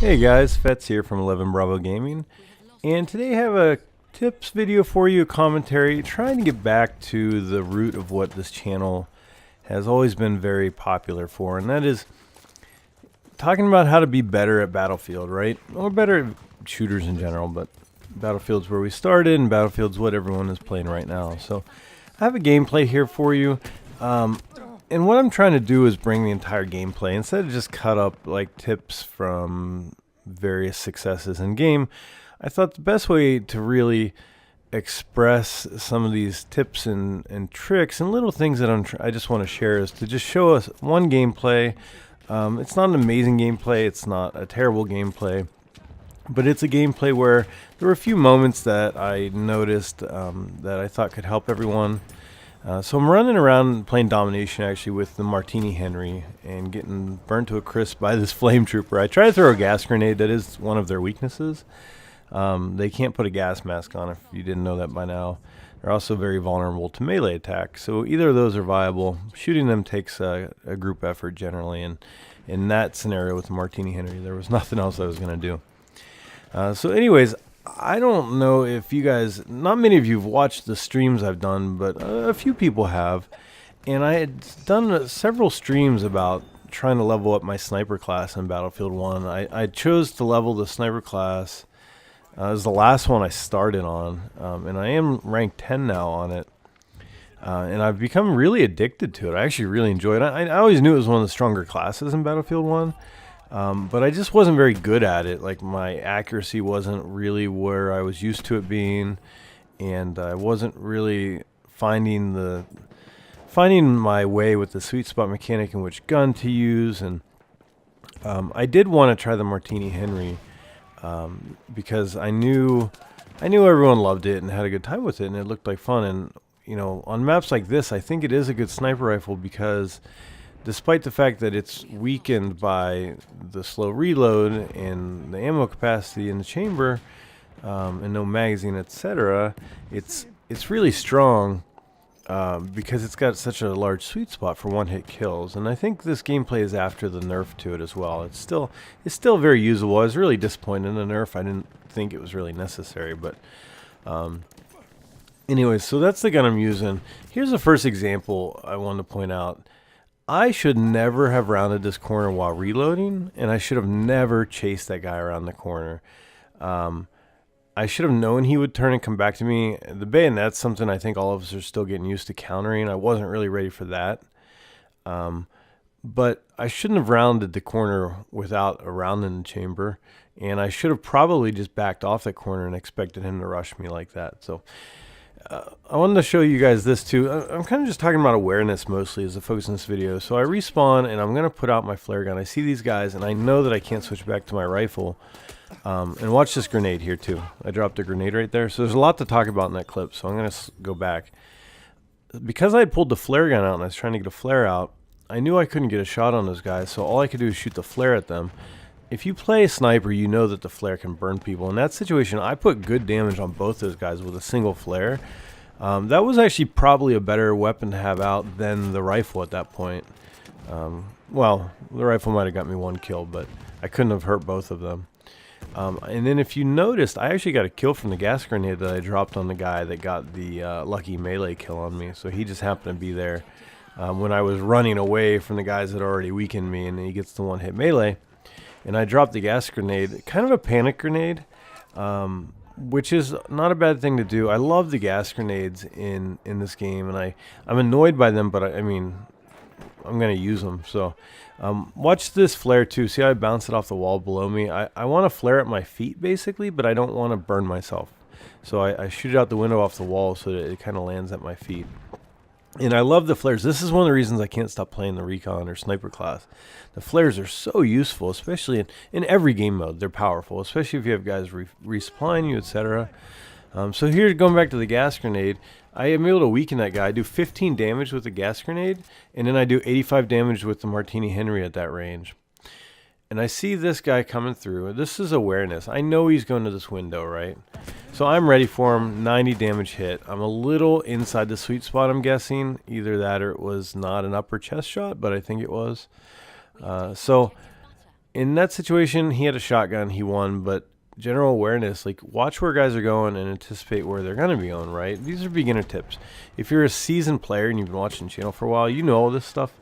Hey guys, Fets here from 11 Bravo Gaming, and today I have a tips video for you, a commentary, trying to get back to the root of what this channel has always been very popular for, and that is talking about how to be better at Battlefield, right? Or better at shooters in general, but Battlefield's where we started, and Battlefield's what everyone is playing right now. So I have a gameplay here for you. And what I'm trying to do is bring the entire gameplay instead of just cut up like tips from various successes in game. I thought the best way to really express some of these tips and tricks and little things that I just want to share is to just show us one gameplay. It's not an amazing gameplay, it's not a terrible gameplay, but it's a gameplay where there were a few moments that I noticed that I thought could help everyone. So I'm running around playing Domination actually with the Martini Henry and getting burnt to a crisp by this flame trooper. I tried to throw a gas grenade. That is one of their weaknesses. They can't put a gas mask on if you didn't know that by now. They're also very vulnerable to melee attacks. So either of those are viable. Shooting them takes a group effort generally. And in that scenario with the Martini Henry, there was nothing else I was going to do. So anyways, I don't know if you guys, not many of you have watched the streams I've done, but a few people have. And I had done several streams about trying to level up my sniper class in Battlefield 1. I chose to level the sniper class. It was the last one I started on, and I am ranked 10 now on it. And I've become really addicted to it. I actually really enjoy it. I always knew it was one of the stronger classes in Battlefield 1. But I just wasn't very good at it. Like my accuracy wasn't really where I was used to it being, and I wasn't really finding my way with the sweet spot mechanic and which gun to use. And I did want to try the Martini Henry because I knew everyone loved it and had a good time with it, and it looked like fun. And you know, on maps like this, I think it is a good sniper rifle because despite the fact that it's weakened by the slow reload and the ammo capacity in the chamber, and no magazine, etc., it's really strong because it's got such a large sweet spot for one-hit kills. And I think this gameplay is after the nerf to it as well. It's still very usable. I was really disappointed in the nerf. I didn't think it was really necessary, but anyways, so that's the gun I'm using. Here's the first example I wanted to point out. I should never have rounded this corner while reloading, and I should have never chased that guy around the corner. I should have known he would turn and come back to me. The bayonet's something I think all of us are still getting used to countering. I wasn't really ready for that. But I shouldn't have rounded the corner without a round in the chamber, and I should have probably just backed off the corner and expected him to rush me like that. So I wanted to show you guys this too. I'm kind of just talking about awareness mostly as the focus in this video. So I respawn and I'm going to put out my flare gun. I see these guys and I know that I can't switch back to my rifle. And watch this grenade here too. I dropped a grenade right there. So there's a lot to talk about in that clip. So I'm going to go back. Because I had pulled the flare gun out and I was trying to get a flare out, I knew I couldn't get a shot on those guys. So all I could do is shoot the flare at them. If you play a sniper, you know that the flare can burn people. In that situation, I put good damage on both those guys with a single flare. That was actually probably a better weapon to have out than the rifle at that point. Well, the rifle might have got me one kill, but I couldn't have hurt both of them. And then if you noticed, I actually got a kill from the gas grenade that I dropped on the guy that got the lucky melee kill on me. So he just happened to be there when I was running away from the guys that already weakened me, and he gets the one-hit melee. And I dropped the gas grenade, kind of a panic grenade, which is not a bad thing to do. I love the gas grenades in this game, and I'm annoyed by them, but I mean, I'm going to use them. So watch this flare too. See how I bounce it off the wall below me? I want to flare at my feet basically, but I don't want to burn myself. So I shoot it out the window off the wall so that it kind of lands at my feet. And I love the flares. This is one of the reasons I can't stop playing the recon or sniper class. The flares are so useful, especially in every game mode. They're powerful, especially if you have guys resupplying you, etc. So here, going back to the gas grenade, I am able to weaken that guy. I do 15 damage with the gas grenade, and then I do 85 damage with the Martini Henry at that range. And I see this guy coming through. This is awareness. I know he's going to this window, right? So I'm ready for him. 90 damage hit. I'm a little inside the sweet spot, I'm guessing. Either that or it was not an upper chest shot, but I think it was. So in that situation, he had a shotgun, he won, but general awareness, like watch where guys are going and anticipate where they're going to be going, right? These are beginner tips. If you're a seasoned player and you've been watching the channel for a while, you know all this stuff,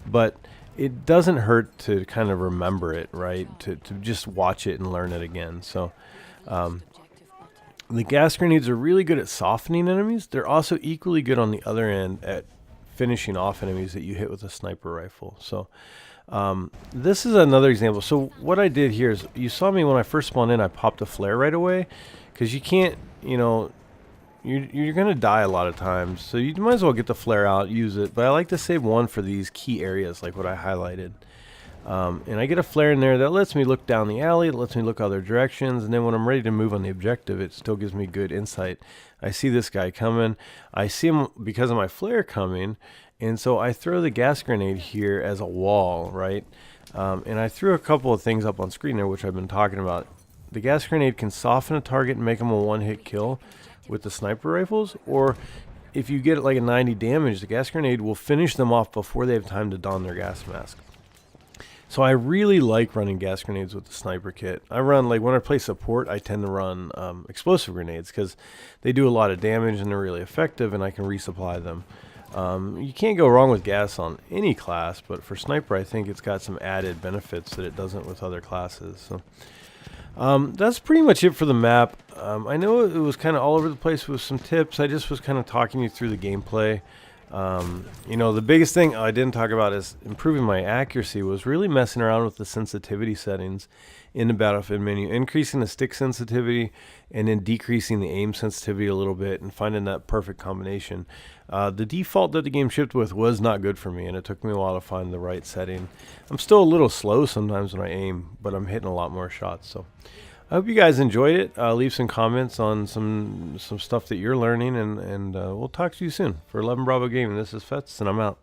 but it doesn't hurt to kind of remember it, right? To just watch it and learn it again. So the gas grenades are really good at softening enemies. They're also equally good on the other end at finishing off enemies that you hit with a sniper rifle. So this is another example. So what I did here is, you saw me when I first spawned in, I popped a flare right away, because you can't, you know, you're going to die a lot of times. So you might as well get the flare out, use it. But I like to save one for these key areas like what I highlighted. And I get a flare in there that lets me look down the alley, it lets me look other directions, and then when I'm ready to move on the objective, it still gives me good insight. I see this guy coming, I see him because of my flare coming, and so I throw the gas grenade here as a wall, right? And I threw a couple of things up on screen there, which I've been talking about. The gas grenade can soften a target and make them a one-hit kill with the sniper rifles, or if you get like a 90 damage, the gas grenade will finish them off before they have time to don their gas mask. So I really like running gas grenades with the sniper kit. I run, like when I play support, I tend to run explosive grenades because they do a lot of damage and they're really effective, and I can resupply them. You can't go wrong with gas on any class, but for sniper I think it's got some added benefits that it doesn't with other classes. So that's pretty much it for the map. I know it was kind of all over the place with some tips. I just was kind of talking you through the gameplay. You know, the biggest thing I didn't talk about is improving my accuracy, was really messing around with the sensitivity settings in the Battlefield menu, increasing the stick sensitivity and then decreasing the aim sensitivity a little bit and finding that perfect combination. The default that the game shipped with was not good for me, and it took me a while to find the right setting. I'm still a little slow sometimes when I aim, but I'm hitting a lot more shots. So I hope you guys enjoyed it. Leave some comments on some stuff that you're learning, and we'll talk to you soon. For 11 Bravo Gaming, this is Fetz, and I'm out.